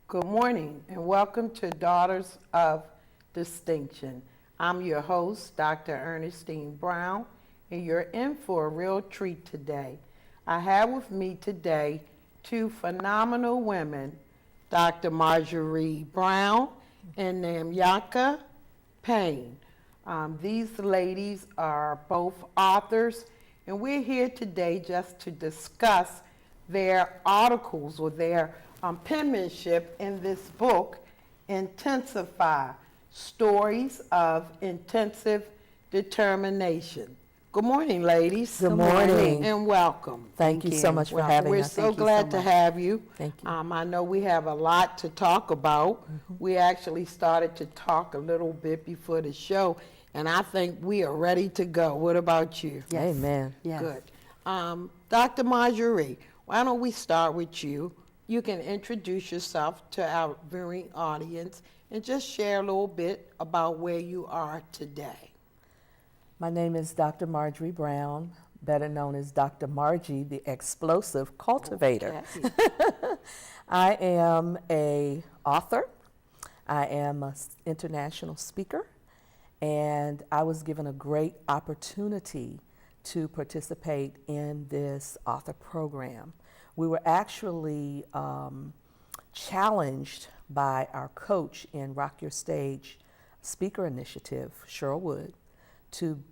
Good morning and welcome to Daughters of Distinction. I'm your host, Dr. Ernestine Brown, and you're in for a real treat today. I have with me today two phenomenal women, Dr. Marjorie Brown and Namyaka Payne. These ladies are both authors, and we're here today just to discuss their articles or their penmanship in this book, Intensify, Stories of Intensive Determination. Good morning, ladies. Good morning. And welcome. Thank you so much for having We're us. so glad to have you. Thank you. I know we have a lot to talk about. We actually started to talk a little bit before the show, and I think we are ready to go. What about you? Yes. Amen. Yes. Good. Dr. Marjorie, why don't we start with you? You can introduce yourself to our viewing audience and just share a little bit about where you are today. My name is Dr. Marjorie Brown, better known as Dr. Margie, the Explosive Cultivator. Okay. I am an author. I am an international speaker, and I was given a great opportunity to participate in this author program. We were actually challenged by our coach in Rock Your Stage Speaker Initiative, Cheryl Wood, to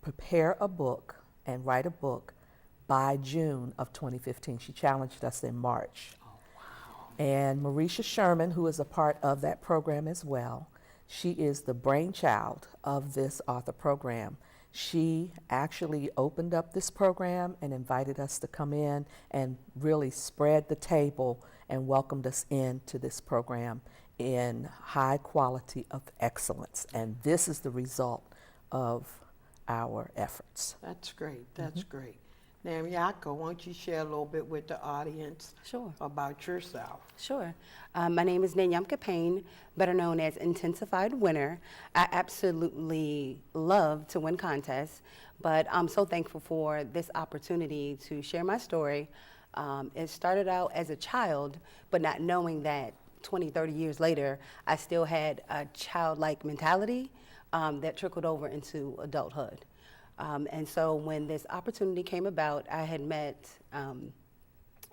prepare a book and write a book by June of 2015. She challenged us in March. Oh, wow. And Marisha Sherman, who is a part of that program as well, she is the brainchild of this author program. She actually opened up this program and invited us to come in and really spread the table and welcomed us into this program in high quality of excellence. And this is the result of our efforts. That's great. That's great. Namyaka, won't you share a little bit with the audience Sure. about yourself? Sure. My name is Namyaka Payne, better known as Intensified Winner. I absolutely love to win contests, but I'm so thankful for this opportunity to share my story. It started out as a child, but not knowing that 20, 30 years later, I still had a childlike mentality that trickled over into adulthood. And so when this opportunity came about, I had met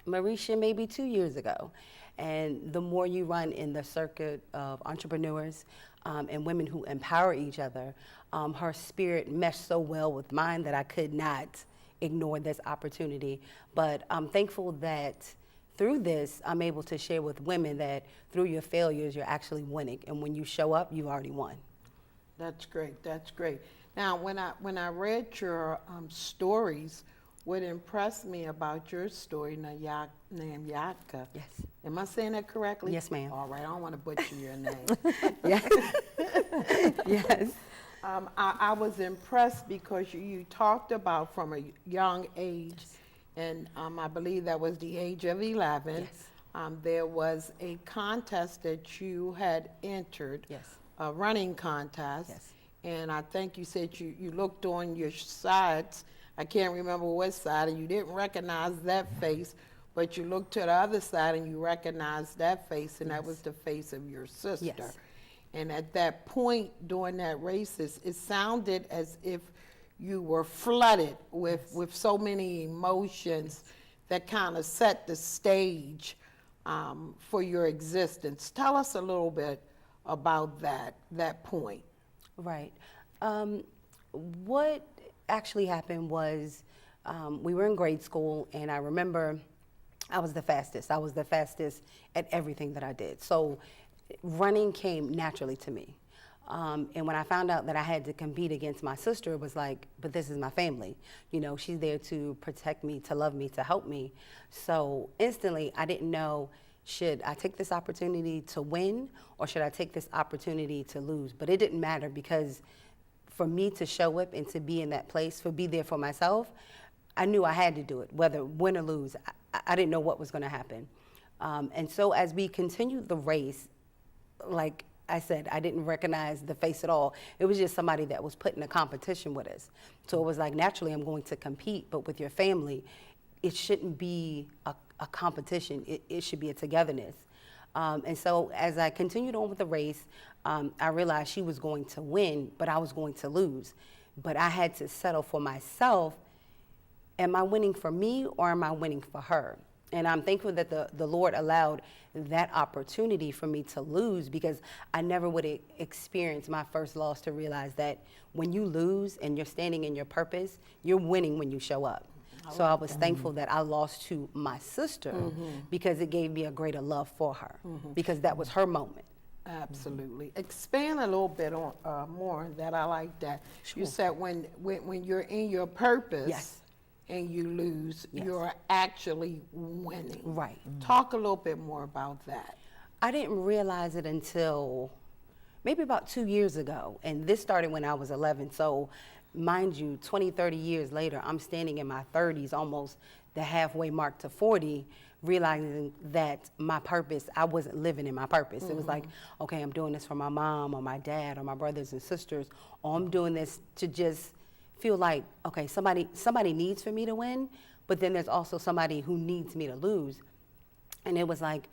Marisha maybe 2 years ago. And the more you run in the circuit of entrepreneurs and women who empower each other, her spirit meshed so well with mine that I could not ignore this opportunity. But I'm thankful that through this, I'm able to share with women that through your failures, you're actually winning. And when you show up, you've already won. That's great. That's great. Now, when I read your stories, what impressed me about your story, Namyaka. Yes. Am I saying that correctly? Yes, ma'am. All right. I don't want to butcher your name. Yes. Yes. I was impressed because you talked about from a young age, and I believe that was the age of 11. Yes. There was a contest that you had entered. Yes. A running contest. Yes. And I think you said you looked on your sides. I can't remember what side, and you didn't recognize that face, but you looked to the other side and you recognized that face, and that was the face of your sister. Yes. And at that point during that race, it sounded as if you were flooded with so many emotions that kind of set the stage for your existence. Tell us a little bit about that point. Right. What actually happened was we were in grade school, and I remember I was the fastest. I was the fastest at everything that I did. So running came naturally to me. And when I found out that I had to compete against my sister, it was like, but this is my family. You know, she's there to protect me, to love me, to help me. So instantly, I didn't know, should I take this opportunity to win or should I take this opportunity to lose? But it didn't matter, because for me to show up and to be in that place, be there for myself, I knew I had to do it, whether win or lose. I didn't know what was going to happen. And so as we continued the race, like I said, I didn't recognize the face at all. It was just somebody that was put in a competition with us. So it was like, naturally, I'm going to compete, but with your family, it shouldn't be a competition. It should be a togetherness. And so as I continued on with the race, I realized she was going to win, but I was going to lose. But I had to settle for myself. Am I winning for me or am I winning for her? And I'm thankful that the Lord allowed that opportunity for me to lose, because I never would have experienced my first loss to realize that when you lose and you're standing in your purpose, you're winning when you show up. So I was thankful that I lost to my sister because it gave me a greater love for her, because that was her moment. Absolutely. Expand a little bit on more on that. I like that. You said when you're in your purpose, Yes. and you lose, Yes. you're actually winning. Right. Talk a little bit more about that. I didn't realize it until maybe about 2 years ago. And this started when I was 11. So mind you, 20, 30 years later, I'm standing in my 30s, almost the halfway mark to 40, realizing that my purpose, I wasn't living in my purpose. It was like, okay, I'm doing this for my mom or my dad or my brothers and sisters, or I'm doing this to just feel like, okay, somebody needs for me to win, but then there's also somebody who needs me to lose. And it was like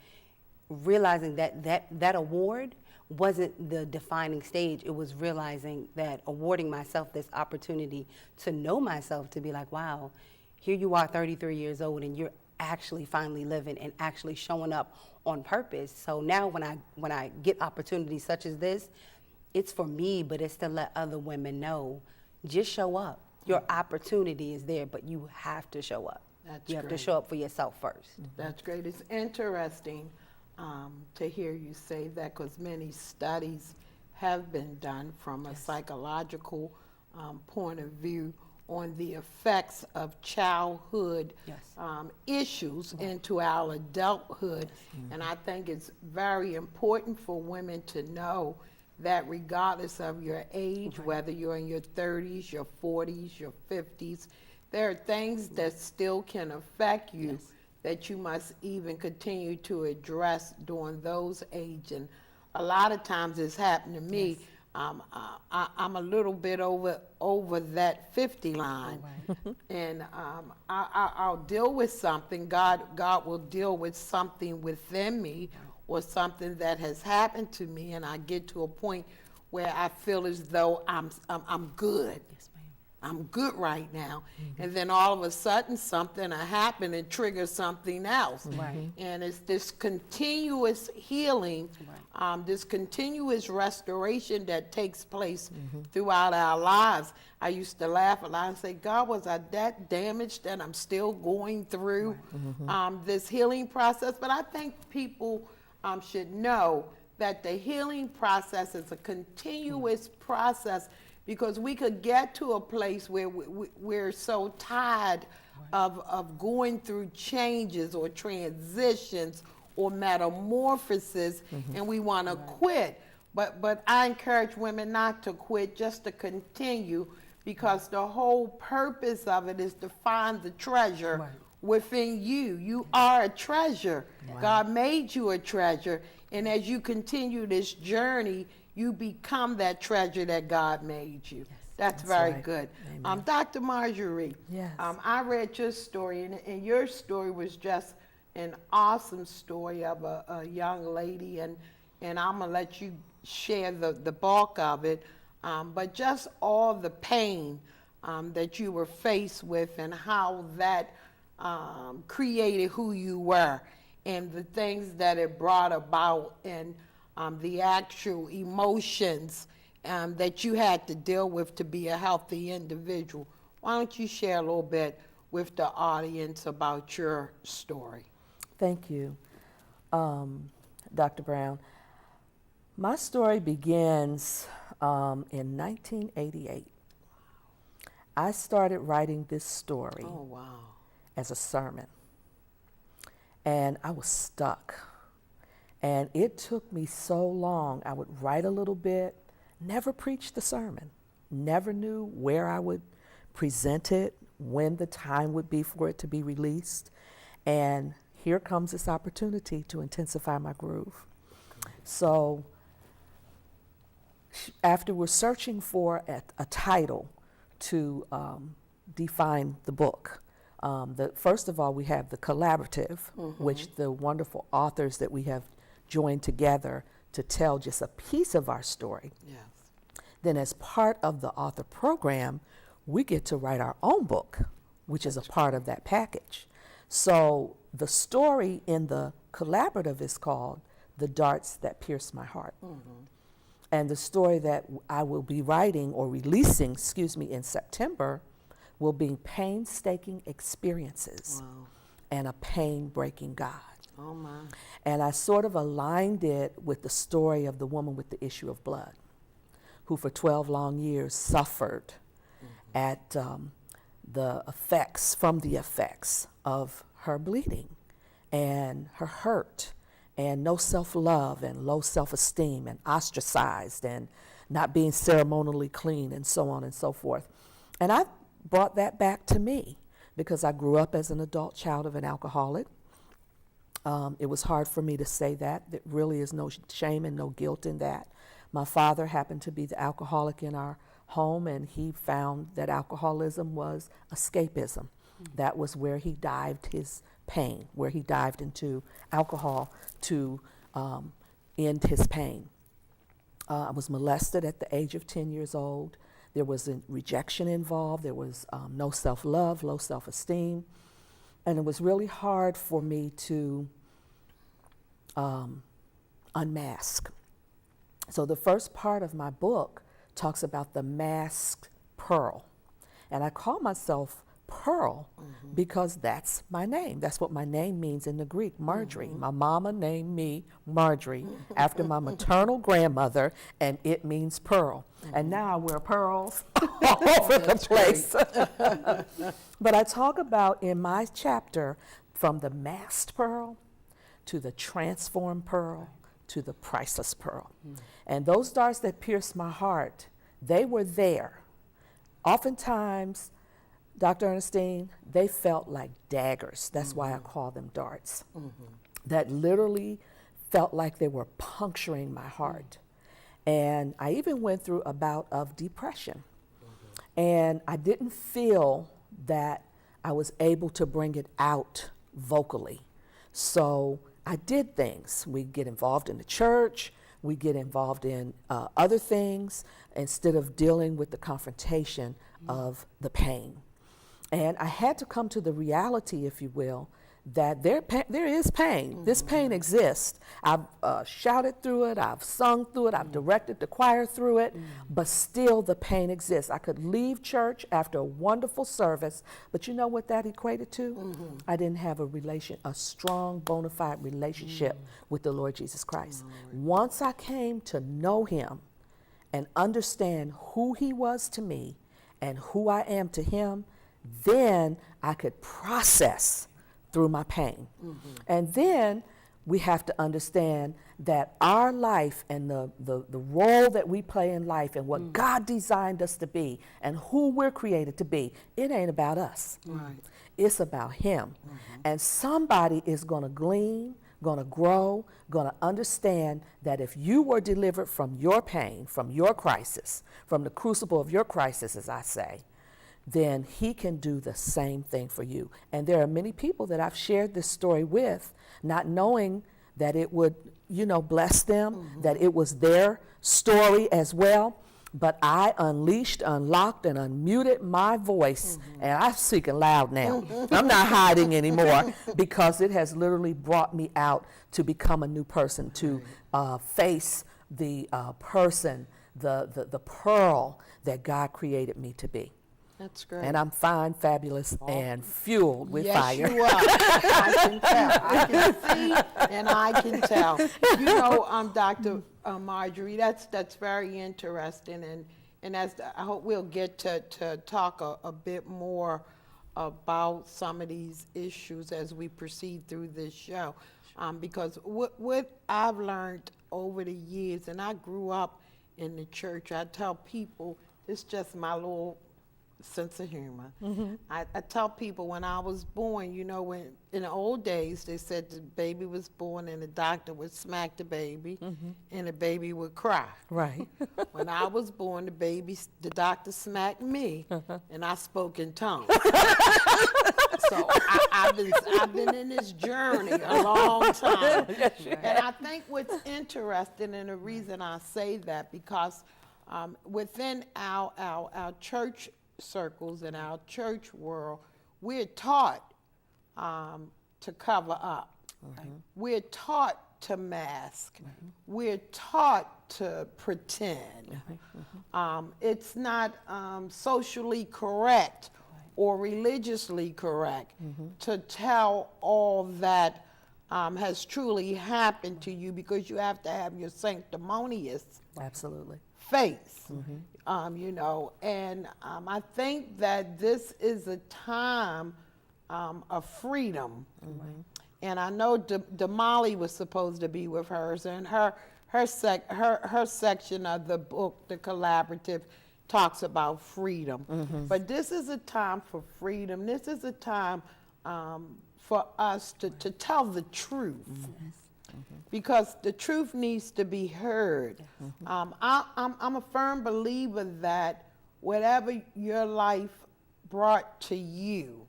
realizing that award wasn't the defining stage. It was realizing that awarding myself this opportunity to know myself, to be like, wow, here you are 33 years old and you're actually finally living and actually showing up on purpose. So now when I get opportunities such as this, it's for me, but it's to let other women know, just show up. Your opportunity is there, but you have to show up. That's You have to great. show up for yourself first. That's great. It's interesting to hear you say that, because many studies have been done from a psychological point of view on the effects of childhood Yes. issues into our adulthood. And I think it's very important for women to know that regardless of your age, whether you're in your 30s, your 40s, your 50s, there are things that still can affect you that you must even continue to address during those age. And a lot of times it's happened to me. I'm a little bit over that 50 line, and I'll deal with something. God will deal with something within me, or something that has happened to me, and I get to a point where I feel as though I'm good. Yes, ma'am. I'm good right now. And then all of a sudden something will happen and trigger something else. Right. And it's this continuous healing, this continuous restoration that takes place throughout our lives. I used to laugh a lot and say, God, was I that damaged that I'm still going through this healing process? But I think people should know that the healing process is a continuous process, because we could get to a place where we're so tired of going through changes or transitions or metamorphoses, and we want to quit. But I encourage women not to quit, just to continue, because the whole purpose of it is to find the treasure within you. You are a treasure. God made you a treasure. And as you continue this journey, you become that treasure that God made you. That's very right. good. Amen. Dr. Marjorie, Yes. I read your story, and your story was just an awesome story of a young lady, and I'm going to let you share the bulk of it, but just all the pain that you were faced with, and how that created who you were, and the things that it brought about, and the actual emotions that you had to deal with to be a healthy individual. Why don't you share a little bit with the audience about your story? Thank you, Dr. Brown. My story begins in 1988. I started writing this story Oh, wow. as a sermon, and I was stuck. And it took me so long. I would write a little bit, never preach the sermon, never knew where I would present it, when the time would be for it to be released. And here comes this opportunity to intensify my groove. So after we're searching for a title to define the book, first of all, we have the collaborative, which the wonderful authors that we have joined together to tell just a piece of our story. Yes. Then as part of the author program, we get to write our own book, which is a part of that package. So the story in the collaborative is called The Darts That Pierce My Heart. And the story that I will be writing or releasing, in September will be Painstaking Experiences Wow. and a Pain-Breaking God. Oh my. And I sort of aligned it with the story of the woman with the issue of blood, who for 12 long years suffered at the effects of her bleeding and her hurt and no self-love and low self-esteem and ostracized and not being ceremonially clean and so on and so forth. And I brought that back to me because I grew up as an adult child of an alcoholic. It was hard for me to say that. There really is no shame and no guilt in that. My father happened to be the alcoholic in our home, and he found that alcoholism was escapism. That was where he dived his pain, where he dived into alcohol to end his pain. I was molested at the age of 10 years old. There was a rejection involved. There was no self-love, low self-esteem. And it was really hard for me to unmask. So the first part of my book talks about the masked pearl. And I call myself Pearl because that's my name. That's what my name means in the Greek, Marjorie. My mama named me Marjorie after my maternal grandmother, and it means pearl. And now I wear pearls all over the place. But I talk about in my chapter from the masked pearl to the transformed pearl to the priceless pearl. And those darts that pierced my heart, they were there. Oftentimes, Dr. Ernestine, they felt like daggers. That's why I call them darts. That literally felt like they were puncturing my heart. And I even went through a bout of depression. And I didn't feel that I was able to bring it out vocally. So I did things. We get involved in the church. We get involved in other things instead of dealing with the confrontation of the pain. And I had to come to the reality, if you will, that there is pain. This pain exists. I've shouted through it, I've sung through it, I've directed the choir through it, but still the pain exists. I could leave church after a wonderful service, but you know what that equated to? I didn't have a strong, bona fide relationship with the Lord Jesus Christ. Once I came to know him and understand who he was to me and who I am to him, then I could process through my pain. And then we have to understand that our life and the role that we play in life and what God designed us to be and who we're created to be, it ain't about us. It's about him. And somebody is going to glean, going to grow, going to understand that if you were delivered from your pain, from your crisis, from the crucible of your crisis, as I say, then he can do the same thing for you. And there are many people that I've shared this story with, not knowing that it would, bless them, that it was their story as well. But I unleashed, unlocked, and unmuted my voice, and I'm speaking loud now. I'm not hiding anymore because it has literally brought me out to become a new person, to face the person, the pearl that God created me to be. That's great. And I'm fine, fabulous, and fueled with Yes, fire. you are. I can tell. I can see and I can tell. Dr. Marjorie, that's very interesting, and I hope we'll get to talk a bit more about some of these issues as we proceed through this show, because what I've learned over the years, and I grew up in the church. I tell people it's just my little sense of humor. I tell people when I was born, when in the old days they said the baby was born and the doctor would smack the baby and the baby would cry. Right. When I was born, the doctor smacked me and I spoke in tongues. So I've been in this journey a long time. And I think what's interesting, and the reason I say that, because within our church circles and our church world, we're taught to cover up. We're taught to mask. We're taught to pretend. It's not socially correct or religiously correct to tell all that has truly happened to you, because you have to have your sanctimonious Absolutely. face, you know. And I think that this is a time of freedom. And I know Damali was supposed to be with hers, and her section of the book, The Collaborative, talks about freedom. But this is a time for freedom. This is a time for us to tell the truth. Because the truth needs to be heard. I'm a firm believer that whatever your life brought to you,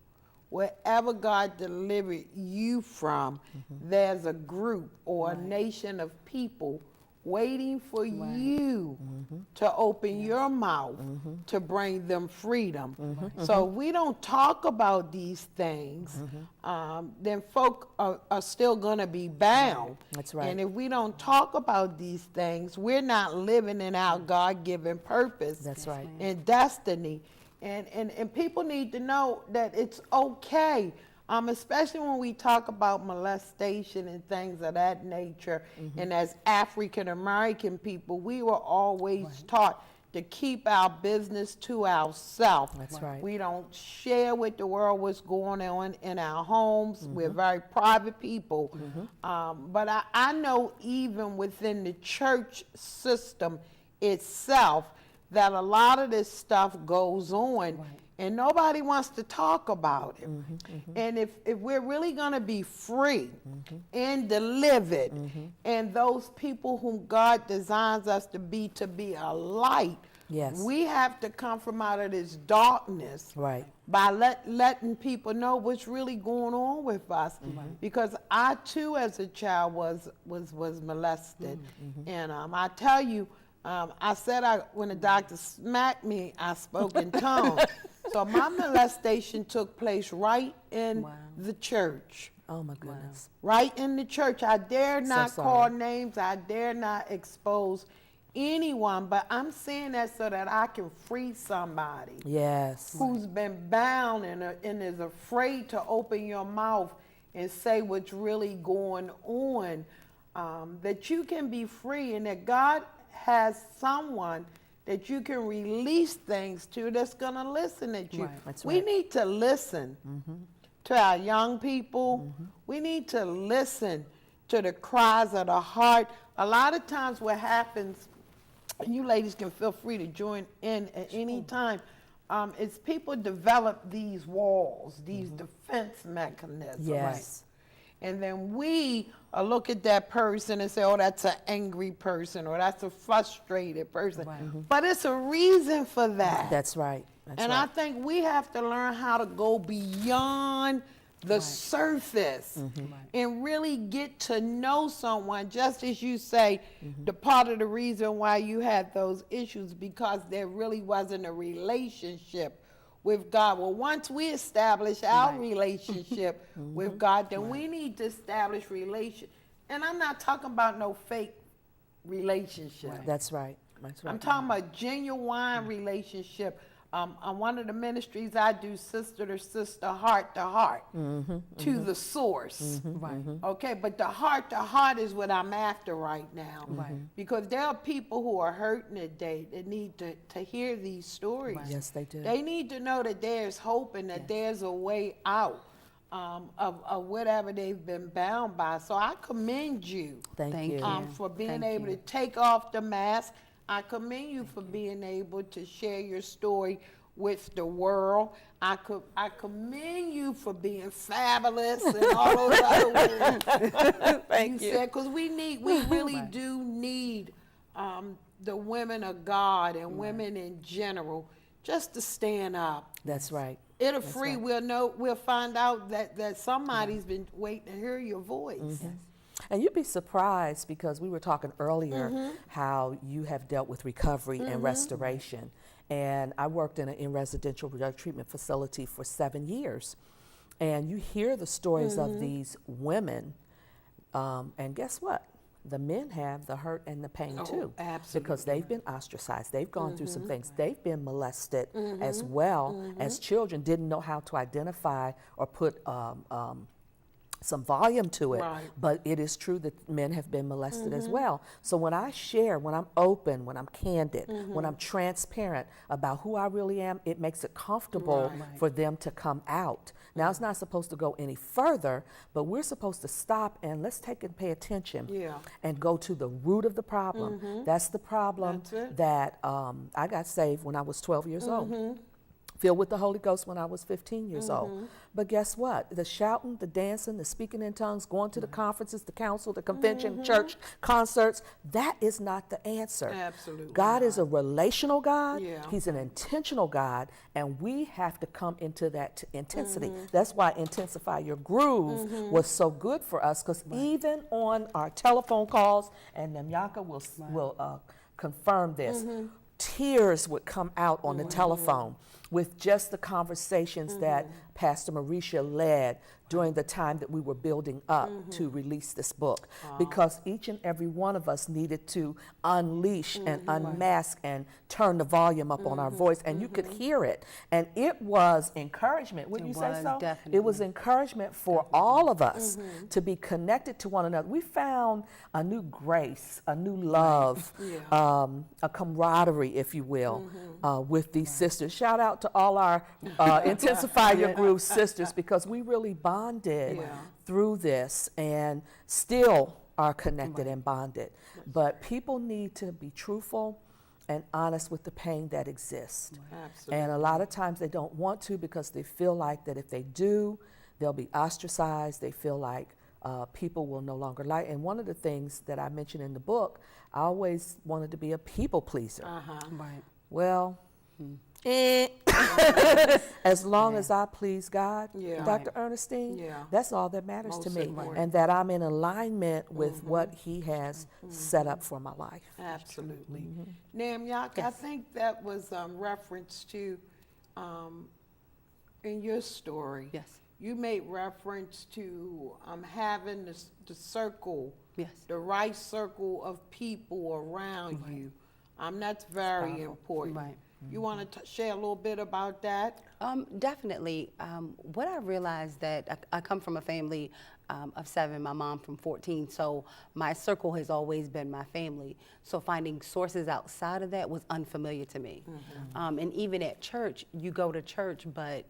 wherever God delivered you from, there's a group or a nation of people waiting for you to open your mouth to bring them freedom. So if we don't talk about these things, then folk are still going to be bound. That's right. And if we don't talk about these things, we're not living in our God-given purpose. That's right. And destiny. And people need to know that it's okay, especially when we talk about molestation and things of that nature. And as African American people, we were always taught to keep our business to ourselves. That's right. We don't share with the world what's going on in our homes. We're very private people. But I know even within the church system itself, that a lot of this stuff goes on, and nobody wants to talk about it. And if we're really going to be free and delivered, and those people whom God designs us to be a light, we have to come from out of this darkness by letting people know what's really going on with us. Because I too, as a child, was molested, and I tell you, I said when the doctor smacked me, I spoke in tongues. So my molestation took place right in the church. Oh my goodness. Right in the church. I dare not So call sorry. names. I dare not expose anyone. But I'm saying that so that I can free somebody Yes. who's been bound and is afraid to open your mouth and say what's really going on. That you can be free, and that God has someone that you can release things to that's going to listen at you. That's We right. need to listen to our young people. We need to listen to the cries of the heart. A lot of times what happens, and you ladies can feel free to join in at any time, is people develop these walls, these defense mechanisms. Yes. And then we look at that person and say, oh, that's an angry person, or that's a frustrated person. But it's a reason for that. That's right. That's And right. I think we have to learn how to go beyond the surface and really get to know someone, just as you say, the part of the reason why you had those issues, because there really wasn't a relationship with God. Well, once we establish our relationship with God, then we need to establish and I'm not talking about no fake relationship. That's right. That's right. I'm talking about genuine relationship. On one of the ministries I do, sister to sister, heart to heart, to the source. Okay, but the heart to heart is what I'm after right now. Because there are people who are hurting today that need to hear these stories. Yes, they do. They need to know that there's hope and that there's a way out of whatever they've been bound by. So I commend you Thank you. for being Thank able you. to take off the mask. I commend you for being able to share your story with the world. I commend you for being fabulous and all those other words. Thank you. Because we really do need the women of God and women in general just to stand up. That's right. It'll That's free. right. We'll find out that somebody's been waiting to hear your voice. And you'd be surprised because we were talking earlier how you have dealt with recovery and restoration. And I worked in residential drug treatment facility for 7 years. And you hear the stories of these women, and guess what? The men have the hurt and the pain too. Absolutely. Because they've been ostracized. They've gone through some things. They've been molested as well as children, didn't know how to identify or put some volume to it. Right. But it is true that men have been molested as well. So when I share, when I'm open, when I'm candid, when I'm transparent about who I really am, it makes it comfortable for them to come out. Now, it's not supposed to go any further, but we're supposed to stop and let's take and pay attention and go to the root of the problem. That's the problem. That's it. That I got saved when I was 12 years old. Filled with the Holy Ghost when I was 15 years old. But guess what? The shouting, the dancing, the speaking in tongues, going to the conferences, the council, the convention, church, concerts, that is not the answer. Absolutely God is a relational God. Yeah. He's an intentional God, and we have to come into that intensity. That's why Intensify Your Groove was so good for us, because even on our telephone calls, and Nyamka will confirm this, tears would come out on the telephone with just the conversations that Pastor Marisha led during the time that we were building up to release this book, because each and every one of us needed to unleash and unmask and turn the volume up on our voice, and you could hear it. And it was encouragement, wouldn't you say so? Definitely. It was encouragement for all of us to be connected to one another. We found a new grace, a new love, a camaraderie, if you will, with these sisters. Shout out to all our Intensify Your Groove sisters, because we really bonded through this and still are connected and bonded. But people need to be truthful and honest with the pain that exists. Absolutely. And a lot of times they don't want to, because they feel like that if they do, they'll be ostracized. They feel like people will no longer like. And one of the things that I mentioned in the book, I always wanted to be a people pleaser. Right. Well, as long as I please God, Dr. Ernestine, that's all that matters Most to me. important. And that I'm in alignment with what He has set up for my life. Absolutely. Nyamka, I think that was reference to, in your story. Yes. You made reference to having the circle, Yes. the right circle of people around you. That's very powerful. important. Right. You want to share a little bit about that? Definitely. What I realized that I come from a family of 7, my mom from 14, so my circle has always been my family. So finding sources outside of that was unfamiliar to me. And even at church, you go to church, but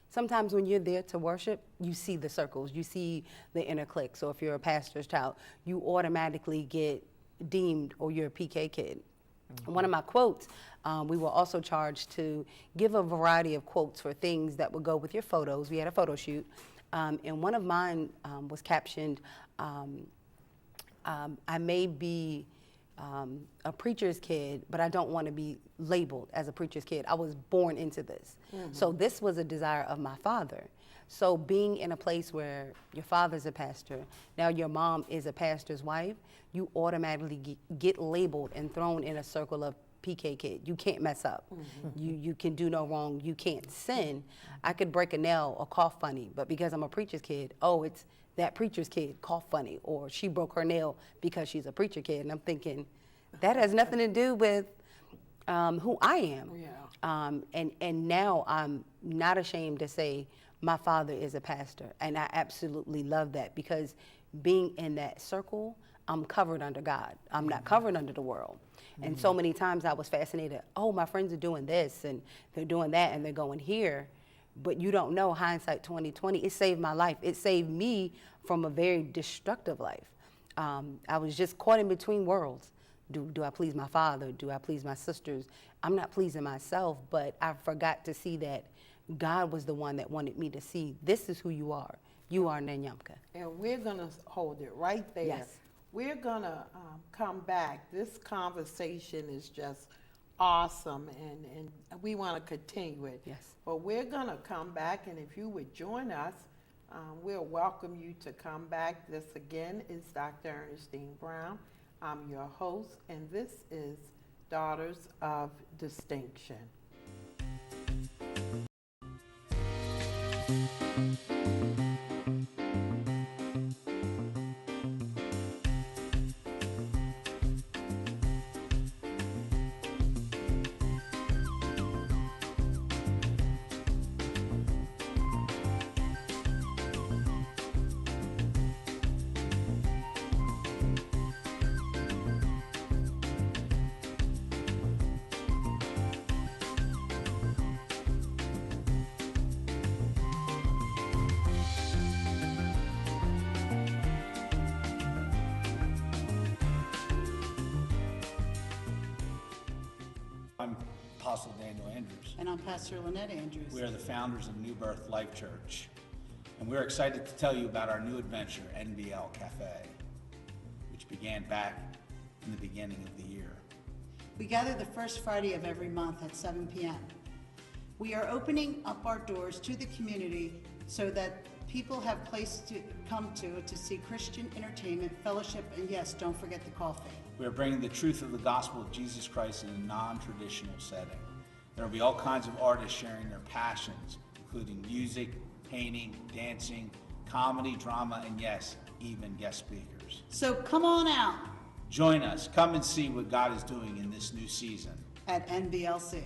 sometimes when you're there to worship, you see the circles, you see the inner clique. So if you're a pastor's child, you automatically get deemed, or you're a PK kid. One of my quotes, we were also charged to give a variety of quotes for things that would go with your photos. We had a photo shoot, and one of mine was captioned, I may be a preacher's kid, but I don't want to be labeled as a preacher's kid. I was born into this. So this was a desire of my father. So being in a place where your father's a pastor, now your mom is a pastor's wife, you automatically get labeled and thrown in a circle of PK kid. You can't mess up. You can do no wrong. You can't sin. I could break a nail or cough funny, but because I'm a preacher's kid, oh, it's that preacher's kid, cough funny, or she broke her nail because she's a preacher kid. And I'm thinking, that has nothing to do with who I am. And now I'm not ashamed to say my father is a pastor, and I absolutely love that, because being in that circle, I'm covered under God. I'm not covered under the world. And so many times I was fascinated, oh, my friends are doing this and they're doing that and they're going here, but you don't know, hindsight 2020, it saved my life. It saved me from a very destructive life. I was just caught in between worlds. Do I please my father? Do I please my sisters? I'm not pleasing myself, but I forgot to see that God was the one that wanted me to see, this is who you are. You are Nyamka. And we're going to hold it right there. Yes. We're going to come back. This conversation is just awesome, and we want to continue it. Yes. But we're going to come back, and if you would join us, we'll welcome you to come back. This again is Dr. Ernestine Brown. I'm your host, and this is Daughters of Distinction. I'm Apostle Daniel Andrews. And I'm Pastor Lynette Andrews. We are the founders of New Birth Life Church, and we're excited to tell you about our new adventure, NBL Cafe, which began back in the beginning of the year. We gather the first Friday of every month at 7 p.m. We are opening up our doors to the community so that people have a place to come to see Christian entertainment, fellowship, and yes, don't forget the coffee. We are bringing the truth of the gospel of Jesus Christ in a non-traditional setting. There will be all kinds of artists sharing their passions, including music, painting, dancing, comedy, drama, and yes, even guest speakers. So come on out Join us. Come and see what God is doing in this new season. at NBLC.